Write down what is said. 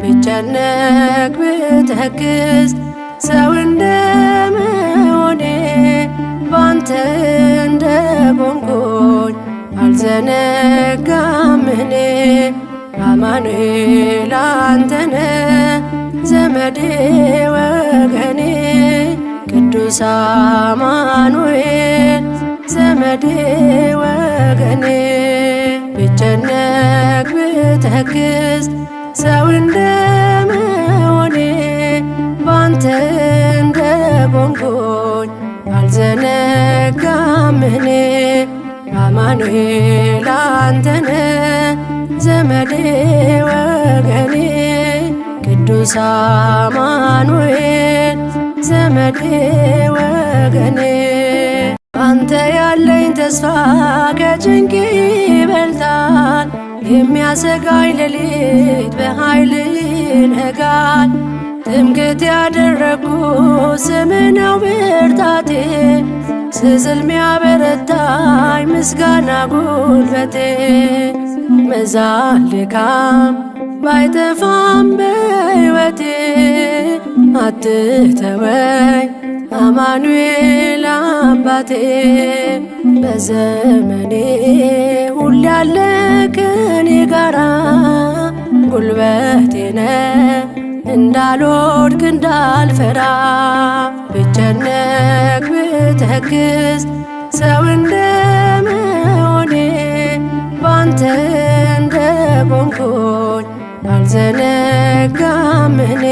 ብጨነቅ ብተክዝ ሰው እንደመሆኔ ባንተ እንደቆምኩኝ አልዘነጋም እኔ። አማኑኤል አንተነ ዘመዴ ወገኔ ቅዱስ አማኑኤል ዘመዴ ወገኔ ብጨነቅ ብተክዝ ሰው እንደመሆኔ ባንተ እንደቆምኩኝ አልዘነጋም እኔ። አማኑኤል አንተነ ዘመዴ ወገኔ ቅዱስ አማኑኤል ዘመዴ ወገኔ አንተ ያለኝ ተስፋ ከጭንቅ ይበልጣል። የሚያሰጋኝ ሌሊት በኃይል ይነጋል። ትምክህት ያደረግኩ ስምህ ነው ብርታቴ ስዝል ሚያበረታኝ ምስጋና ጉልበቴ። መዛል ድካም ባይጠፋም በሕይወቴ አትተወኝ አማኑኤል አባቴ። በዘመኔ ሁሌ ያለ ከኔ ጋራ ጉልበቴ ነህ እንዳልወድቅ እንዳልፈራ። ብጨነቅ ብተክዝ ሰው እንደመሆኔ ባንተ እንደቆምኩኝ አልዘነጋም እኔ።